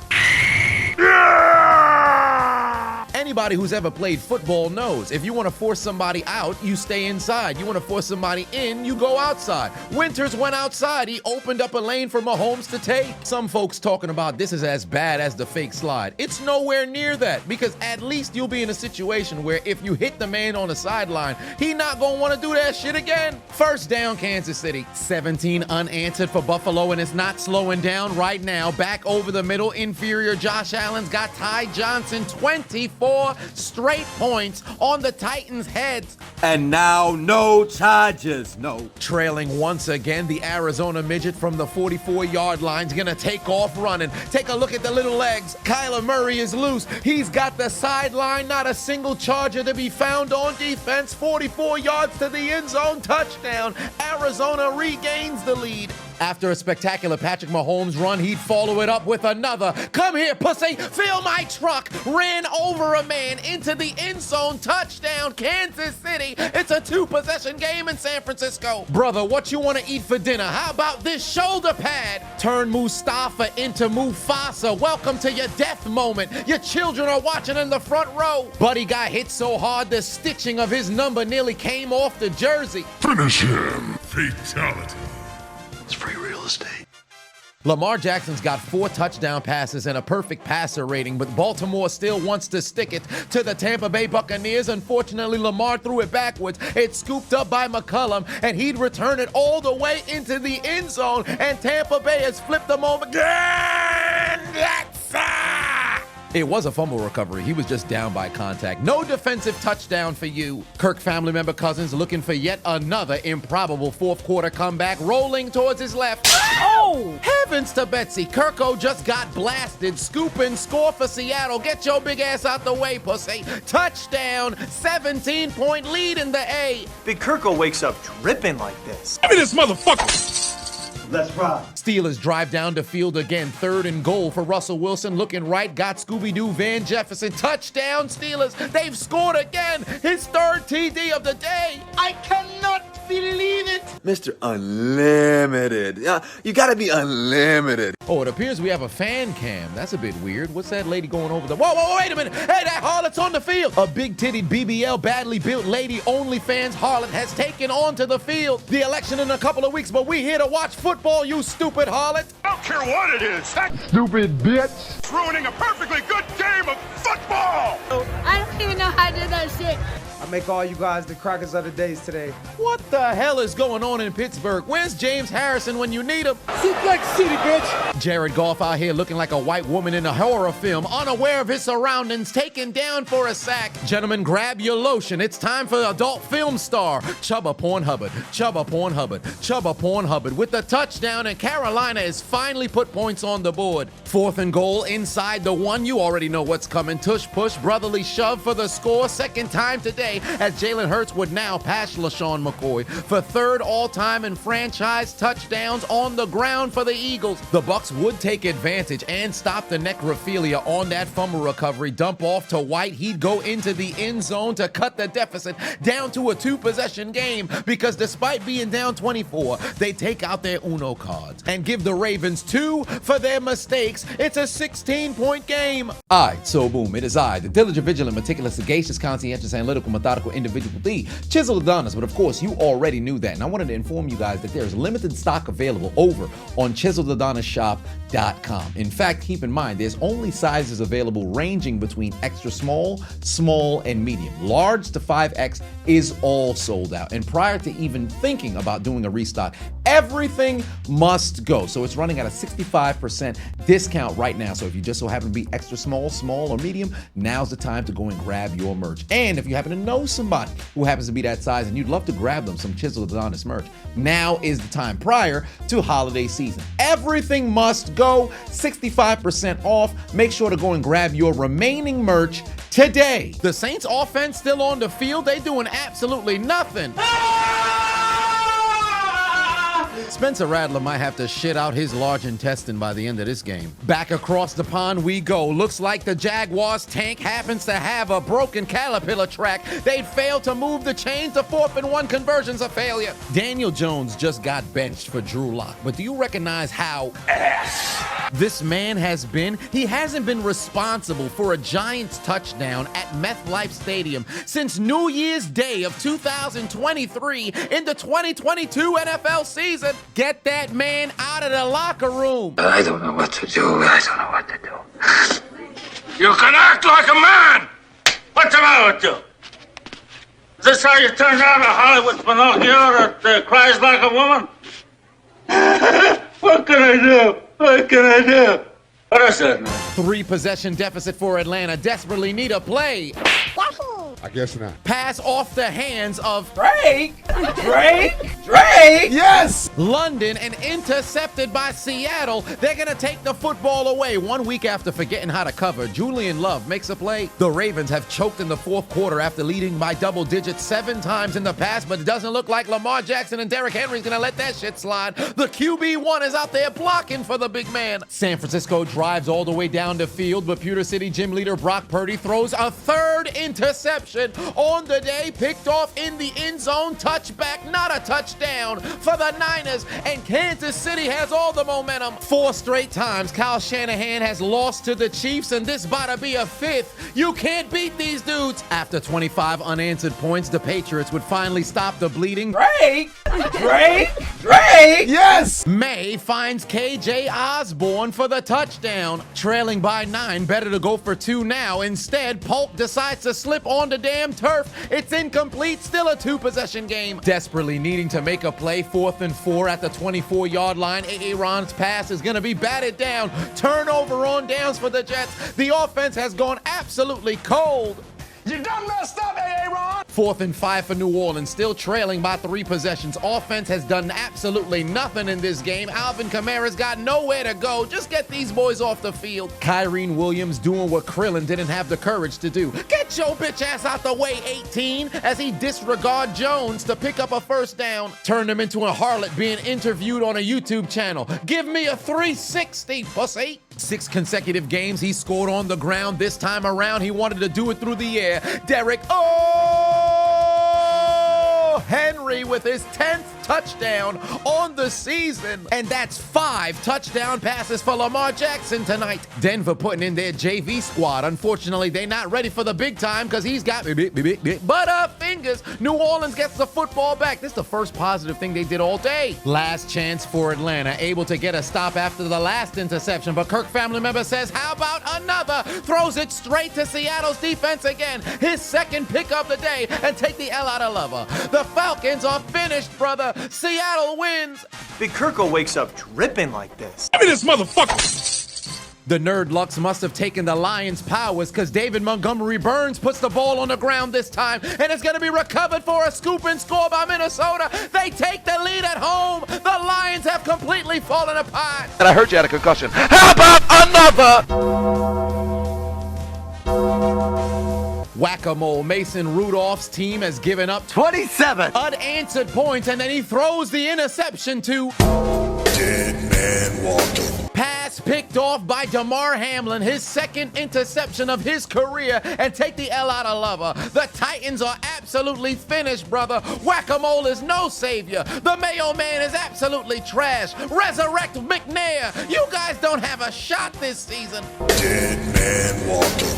Anybody who's ever played football knows if you want to force somebody out, you stay inside. You want to force somebody in, you go outside. Winters went outside. He opened up a lane for Mahomes to take. Some folks talking about this is as bad as the fake slide. It's nowhere near that because at least you'll be in a situation where if you hit the man on the sideline, he not going to want to do that shit again. First down, Kansas City. 17 unanswered for Buffalo, and it's not slowing down right now. Back over the middle, inferior Josh Allen's got Ty Johnson 24 straight points on the Titans' heads. And now no charges. No. Trailing once again, the Arizona midget from the 44-yard line's gonna take off running. Take a look at the little legs. Kyler Murray is loose. He's got the sideline, not a single charger to be found on defense. 44 yards to the end zone, touchdown. Arizona regains the lead. After a spectacular Patrick Mahomes run, he'd follow it up with another. Come here, pussy, fill my truck. Ran over a man into the end zone, touchdown, Kansas City. It's a 2-possession game in San Francisco. Brother, what you want to eat for dinner? How about this shoulder pad? Turn Mustafa into Mufasa. Welcome to your death moment. Your children are watching in the front row. Buddy got hit so hard, the stitching of his number nearly came off the jersey. Finish him. Fatality. It's free real estate. Lamar Jackson's got 4 touchdown passes and a perfect passer rating, but Baltimore still wants to stick it to the Tampa Bay Buccaneers. Unfortunately, Lamar threw it backwards. It's scooped up by McCollum, and he'd return it all the way into the end zone, and Tampa Bay has flipped them over again. It was a fumble recovery. He was just down by contact. No defensive touchdown for you. Kirk family member Cousins looking for yet another improbable fourth quarter comeback, rolling towards his left. Oh! Heavens to Betsy. Kirko just got blasted. Scoop and score for Seattle. Get your big ass out the way, pussy. Touchdown. 17-point lead in the A. Big Kirko wakes up dripping like this. Give me this motherfucker. Let's ride. Steelers drive down the field again. 3rd and goal for Russell Wilson. Looking right, got Scooby-Doo Van Jefferson. Touchdown, Steelers. They've scored again. His 3rd TD of the day. I cannot believe it. Mr. Unlimited. You gotta be unlimited. Oh, it appears we have a fan cam. That's a bit weird. What's that lady going over there? Whoa, wait a minute. Hey, that harlot's on the field. A big-titted BBL, badly built lady, OnlyFans harlot has taken onto the field. The election in a couple of weeks, but we're here to watch football, you stupid harlot. I don't care what it is. Stupid bitch. It's ruining a perfectly good game of football. I don't even know how to do that shit. I make all you guys the crackers of the days today. What the hell is going on in Pittsburgh? Where's James Harrison when you need him? Suplex City, bitch. Jared Goff out here looking like a white woman in a horror film, unaware of his surroundings, taken down for a sack. Gentlemen, grab your lotion. It's time for adult film star Chubba Pornhubbard. Chubba Pornhubbard. Chubba Pornhubbard with the touchdown, and Carolina has finally put points on the board. 4th and goal inside the 1. You already know what's coming. Tush push, brotherly shove for the score. 2nd time today, as Jalen Hurts would now pass LaShawn McCoy for 3rd all-time in franchise touchdowns on the ground for the Eagles. The Bucs would take advantage and stop the necrophilia on that fumble recovery. Dump off to White. He'd go into the end zone to cut the deficit down to a 2-possession game, because despite being down 24, they take out their Uno cards and give the Ravens 2 for their mistakes. It's a 16-point game. All right, so boom, it is I, the diligent, vigilant, meticulous, sagacious, conscientious, analytical, methodical individual, the Chiseled Adonis. But of course, you already knew that. And I wanted to inform you guys that there's limited stock available over on ChiseledAdonisShop.com. In fact, keep in mind, there's only sizes available ranging between extra small, small, and medium. Large to 5X is all sold out. And prior to even thinking about doing a restock, everything must go. So it's running at a 65% discount right now. So if you just so happen to be extra small, small, or medium, now's the time to go and grab your merch. And if you happen to know somebody who happens to be that size and you'd love to grab them some Chiseled Adonis merch, now is the time prior to holiday season. Everything must go, 65% off. Make sure to go and grab your remaining merch today. The Saints offense still on the field. They doing absolutely nothing. Spencer Rattler might have to shit out his large intestine by the end of this game. Back across the pond we go. Looks like the Jaguars tank happens to have a broken caterpillar track. They'd failed to move the chains. The 4th and 1 conversion's a failure. Daniel Jones just got benched for Drew Lock. But do you recognize how ass this man has been? He hasn't been responsible for a Giants touchdown at MetLife Stadium since New Year's Day of 2023 in the 2022 NFL season. Get that man out of the locker room. I don't know what to do. I don't know what to do. You can act like a man. What's the matter with you? Is this how you turn down a Hollywood Pinocchio that cries like a woman? What can I do? What can I do? What is it? 3-possession deficit for Atlanta. Desperately need a play. I guess not. Pass off the hands of Drake! Yes! London and intercepted by Seattle. They're going to take the football away 1 week after forgetting how to cover. Julian Love makes a play. The Ravens have choked in the 4th quarter after leading by double digits 7 times in the past, but it doesn't look like Lamar Jackson and Derrick Henry's going to let that shit slide. The QB1 is out there blocking for the big man. San Francisco drives all the way down the field, but Pewter City gym leader Brock Purdy throws a 3rd interception. interception on the day, picked off in the end zone, touchback, not a touchdown for the Niners, and Kansas City has all the momentum. 4 straight times Kyle Shanahan has lost to the Chiefs, and this about to be a 5th. You can't beat these dudes. After 25 unanswered points, the Patriots would finally stop the bleeding. Drake! Yes! May finds KJ Osborne for the touchdown. Trailing by 9, better to go for 2 now. Instead, Polk decides to slip on the damn turf. It's incomplete, still a 2-possession game. Desperately needing to make a play, 4th and 4 at the 24-yard line. Aaron's pass is going to be batted down. Turnover on downs for the Jets. The offense has gone absolutely cold. You done messed up, Aaron! 4th and 5 for New Orleans, still trailing by 3 possessions. Offense has done absolutely nothing in this game. Alvin Kamara's got nowhere to go. Just get these boys off the field. Kyrene Williams doing what Krillin didn't have the courage to do. Get your bitch ass out the way, 18, as he disregard Jones to pick up a 1st down. Turned him into a harlot being interviewed on a YouTube channel. Give me a 360, pussy. 6 consecutive games he scored on the ground. This time around, he wanted to do it through the air. Derek Henry with his 10th touchdown on the season. And that's 5 touchdown passes for Lamar Jackson tonight. Denver putting in their JV squad. Unfortunately, they're not ready for the big time because he's got fingers. New Orleans gets the football back. This is the first positive thing they did all day. Last chance for Atlanta, able to get a stop after the last interception, but Kirk family member says, how about another? Throws it straight to Seattle's defense again. His 2nd pick of the day, and take the L out of Lover. The Falcons are finished, brother. Seattle wins. Big Kirko wakes up dripping like this. Give me this motherfucker! The Nerd Lux must have taken the Lions' powers, because David Montgomery Burns puts the ball on the ground this time, and it's going to be recovered for a scoop and score by Minnesota. They take the lead at home. The Lions have completely fallen apart. And I heard you had a concussion. How about another? Whack-a-mole. Mason Rudolph's team has given up 27 unanswered points, and then he throws the interception to Dead man walking. Pass picked off by DeMar Hamlin, his 2nd interception of his career, and take the L out of Lover. The Titans are absolutely finished, brother. Whack-a-mole is no savior. The Mayo Man is absolutely trash. Resurrect McNair. You guys don't have a shot this season. Dead man walking.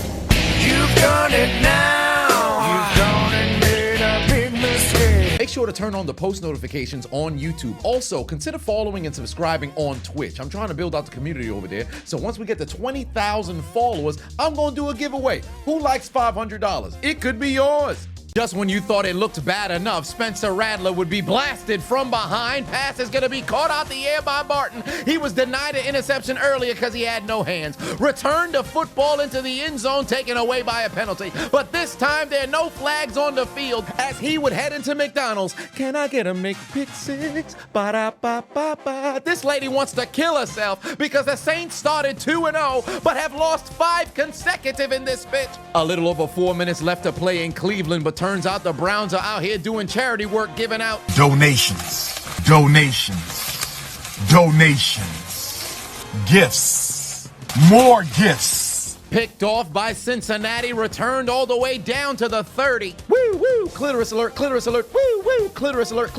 You've done it now. You've done and made a big mistake. Make sure to turn on the post notifications on YouTube. Also, consider following and subscribing on Twitch. I'm trying to build out the community over there. So once we get to 20,000 followers, I'm going to do a giveaway. Who likes $500? It could be yours. Just when you thought it looked bad enough, Spencer Rattler would be blasted from behind. Pass is going to be caught out the air by Barton. He was denied an interception earlier because he had no hands. Returned the football into the end zone, taken away by a penalty. But this time, there are no flags on the field as he would head into McDonald's. Can I get a McPick 6? Ba-da-ba-ba-ba. This lady wants to kill herself because the Saints started 2-0, but have lost 5 consecutive in this bitch. A little over 4 minutes left to play in Cleveland, but turns out the Browns are out here doing charity work, giving out Donations. Gifts. More gifts. Picked off by Cincinnati, returned all the way down to the 30. Woo, woo, clitoris alert, woo, woo, clitoris alert,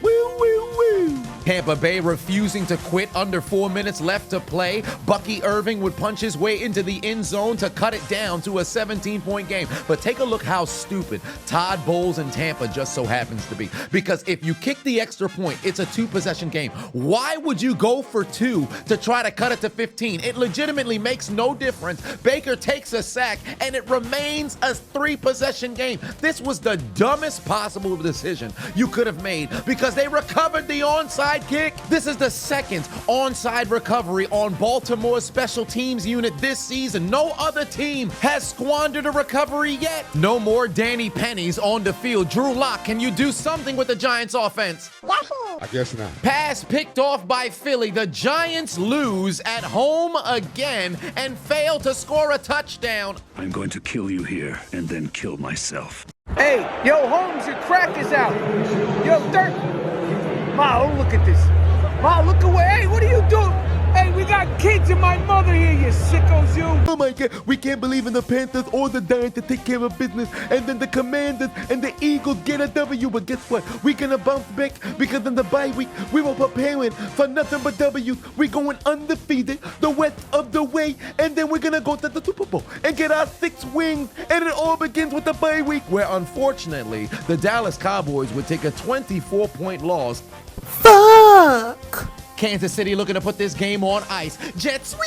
woo, woo, woo. Tampa Bay refusing to quit, under 4 minutes left to play. Bucky Irving would punch his way into the end zone to cut it down to a 17-point game. But take a look how stupid Todd Bowles in Tampa just so happens to be. Because if you kick the extra point, it's a 2-possession game. Why would you go for 2 to try to cut it to 15? It legitimately makes no difference. Baker takes a sack, and it remains a 3-possession game. This was the dumbest possible decision you could have made because they recovered the onside kick. This is the 2nd onside recovery on Baltimore's special teams unit this season. No other team has squandered a recovery yet. No more Danny Pennies on the field. Drew Lock, can you do something with the Giants offense? I guess not. Pass picked off by Philly. The Giants lose at home again and fail to score a touchdown. I'm going to kill you here and then kill myself. Hey, yo, Holmes, your crack is out. Yo, Dirk. Ma, look at this. Ma, look away. Hey, what are you doing? Hey, we got kids and my mother here, you sickos, you. Oh my God, we can't believe in the Panthers or the Giants to take care of business, and then the Commanders and the Eagles get a W. But guess what? We're gonna bounce back because in the bye week, we were preparing for nothing but W's. We're going undefeated the rest of the way, and then we're gonna go to the Super Bowl and get our 6 wins, and it all begins with the bye week, where unfortunately the Dallas Cowboys would take a 24-point loss. Fuck! Kansas City looking to put this game on ice. Jet sweep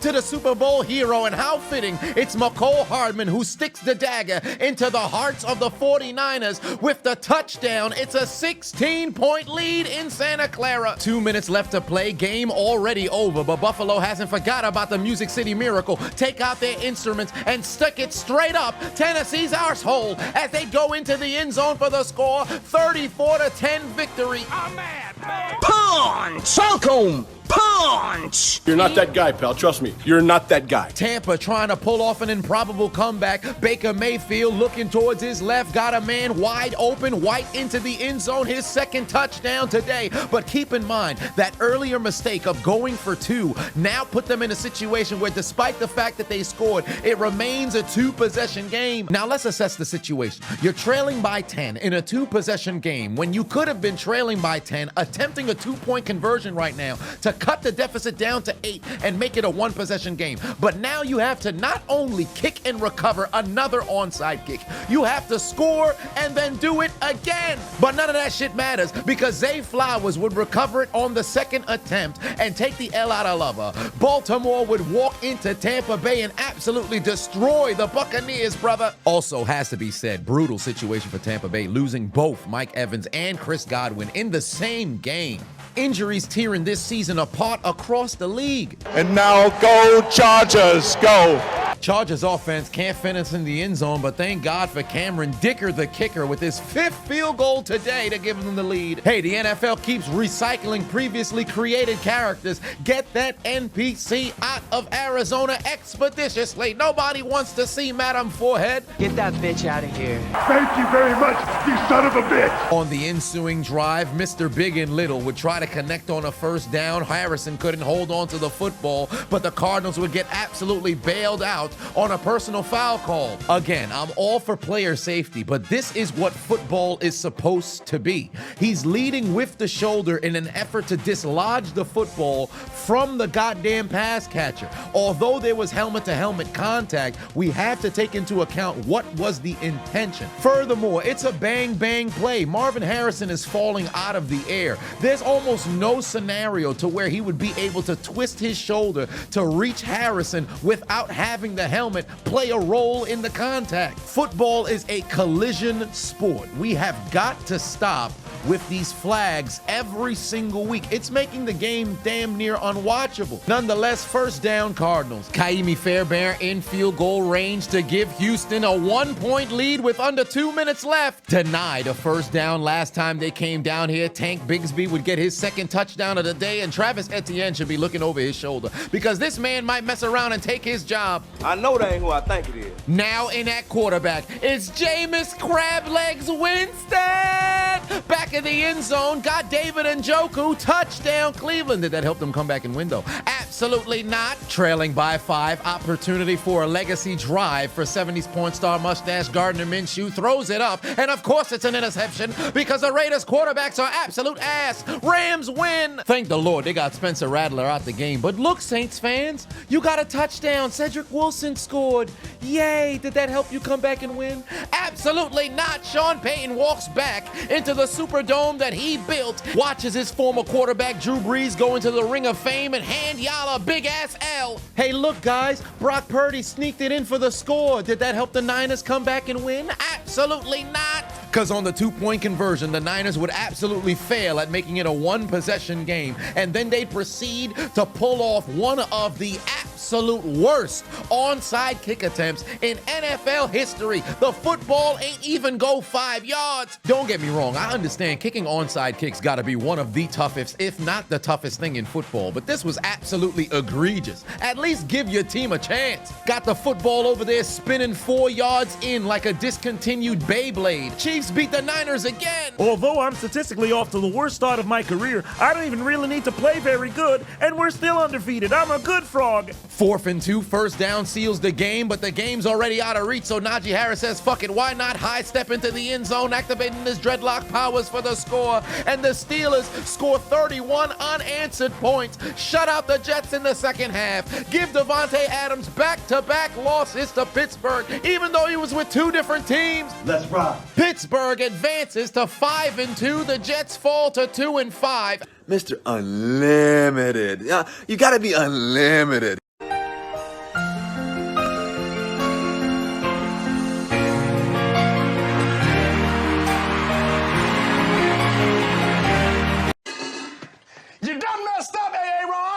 to the Super Bowl hero, and how fitting, it's McCole Hardman who sticks the dagger into the hearts of the 49ers with the touchdown. It's a 16-point lead in Santa Clara. 2 minutes left to play, game already over, but Buffalo hasn't forgot about the Music City Miracle. Take out their instruments and stick it straight up Tennessee's arsehole as they go into the end zone for the score, 34-10 victory. I'm mad, man. Punch! Falcon! Punch! You're not that guy, pal. Trust me. You're not that guy. Tampa trying to pull off an improbable comeback. Baker Mayfield looking towards his left, got a man wide open, White into the end zone, his second touchdown today. But keep in mind, that earlier mistake of going for 2 now put them in a situation where despite the fact that they scored, it remains a 2-possession game. Now let's assess the situation. You're trailing by 10 in a 2-possession game when you could have been trailing by 10, attempting a 2-point conversion right now to cut the deficit down to 8 and make it a 1-possession game. But now you have to not only kick and recover another onside kick, you have to score and then do it again. But none of that shit matters because Zay Flowers would recover it on the second attempt and take the L out of Lover. Baltimore would walk into Tampa Bay and absolutely destroy the Buccaneers, brother. Also has to be said, brutal situation for Tampa Bay, losing both Mike Evans and Chris Godwin in the same game. Injuries tearing this season apart across the league. And now go Chargers, go! Chargers offense can't finish in the end zone, but thank God for Cameron Dicker, the kicker, with his 5th field goal today to give them the lead. Hey, the NFL keeps recycling previously created characters. Get that NPC out of Arizona expeditiously. Nobody wants to see Madam Forehead. Get that bitch out of here. Thank you very much, you son of a bitch! On the ensuing drive, Mr. Big and Little would try to connect on a first down. Harrison couldn't hold on to the football, but the Cardinals would get absolutely bailed out on a personal foul call. Again, I'm all for player safety, but this is what football is supposed to be. He's leading with the shoulder in an effort to dislodge the football from the goddamn pass catcher. Although there was helmet-to-helmet contact, we have to take into account what was the intention. Furthermore, it's a bang-bang play. Marvin Harrison is falling out of the air. There's almost no scenario to where he would be able to twist his shoulder to reach Harrison without having the helmet play a role in the contact. Football is a collision sport. We have got to stop with these flags every single week. It's making the game damn near unwatchable. Nonetheless, first down Cardinals. Kaimi Fairbairn in field goal range to give Houston a 1-point lead with under 2 minutes left. Denied a first down last time they came down here. Tank Bigsby would get his 2nd touchdown of the day, and Travis Etienne should be looking over his shoulder because this man might mess around and take his job. I know that ain't who I think it is. Now in at quarterback, it's Jameis Crablegs Winston! Back in the end zone, got David Njoku, touchdown Cleveland. Did that help them come back and win though? Absolutely not. Trailing by 5, opportunity for a legacy drive for 70s porn star mustache Gardner Minshew, throws it up, and of course it's an interception because the Raiders quarterbacks are absolute ass. Rams win. Thank the Lord they got Spencer Rattler out the game, but look, Saints fans, you got a touchdown. Cedric Wilson scored. Yay, did that help you come back and win? Absolutely not. Sean Payton walks back into the Superdome that he built, watches his former quarterback Drew Brees go into the Ring of Fame and hand y'all a big-ass L. Hey, look, guys, Brock Purdy sneaked it in for the score. Did that help the Niners come back and win? Absolutely not. Because on the 2-point conversion, the Niners would absolutely fail at making it a 1-possession game, and then they'd proceed to pull off one of the absolute absolute worst onside kick attempts in NFL history. The football ain't even go 5 yards. Don't get me wrong, I understand kicking onside kicks gotta be one of the toughest, if not the toughest thing in football, but this was absolutely egregious. At least give your team a chance. Got the football over there spinning 4 yards in like a discontinued Beyblade. Chiefs beat the Niners again. Although I'm statistically off to the worst start of my career, I don't even really need to play very good, and we're still undefeated. I'm a good frog. 4th and 2, first down seals the game, but the game's already out of reach, so Najee Harris says, fuck it, why not high step into the end zone, activating his dreadlock powers for the score, and the Steelers score 31 unanswered points, shut out the Jets in the second half, give Devontae Adams back-to-back losses to Pittsburgh, even though he was with 2 different teams. Let's rock. Pittsburgh advances to 5-2, the Jets fall to 2-5. Mr. Unlimited. You gotta be unlimited.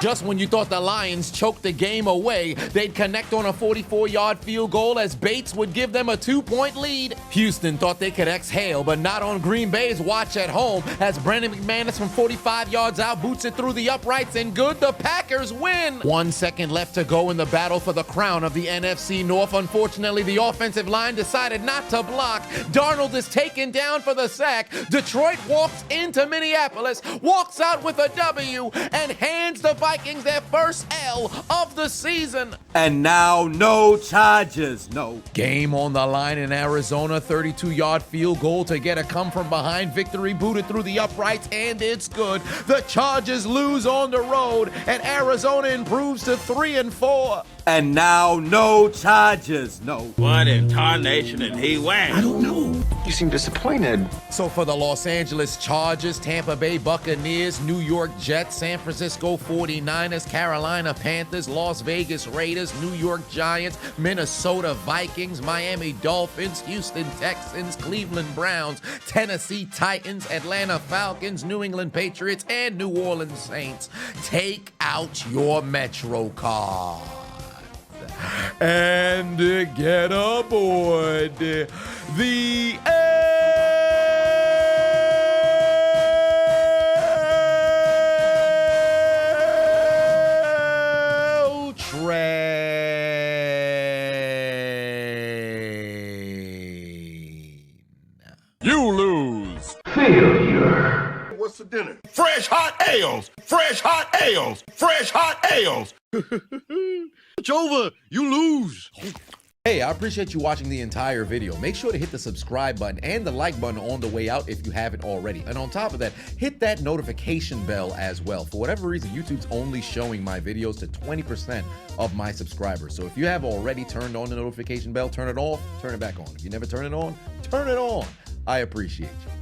Just when you thought the Lions choked the game away, they'd connect on a 44-yard field goal as Bates would give them a 2-point lead. Houston thought they could exhale, but not on Green Bay's watch at home as Brandon McManus from 45 yards out boots it through the uprights and good. The Packers win. 1 second left to go in the battle for the crown of the NFC North. Unfortunately, the offensive line decided not to block. Darnold is taken down for the sack. Detroit walks into Minneapolis, walks out with a W, and hands the Vikings their first L of the season. And now no charges, no. Game on the line in Arizona, 32-yard field goal to get a come-from-behind victory, booted through the uprights, and it's good. The Chargers lose on the road, and Arizona improves to 3-4. And now no charges, no. What in tarnation did he win? I don't know. You seem disappointed. So for the Los Angeles Chargers, Tampa Bay Buccaneers, New York Jets, San Francisco 49ers, Carolina Panthers, Las Vegas Raiders, New York Giants, Minnesota Vikings, Miami Dolphins, Houston Texans, Cleveland Browns, Tennessee Titans, Atlanta Falcons, New England Patriots, and New Orleans Saints. Take out your Metro card and get aboard the L train. You lose. Failure. What's for dinner? Fresh hot ales. Fresh hot ales. Fresh hot ales. It's over. You lose. Hey, I appreciate you watching the entire video. Make sure to hit the subscribe button and the like button on the way out if you haven't already. And on top of that, hit that notification bell as well. For whatever reason, YouTube's only showing my videos to 20% of my subscribers. So if you have already turned on the notification bell, turn it off, turn it back on. If you never turn it on, turn it on. I appreciate you.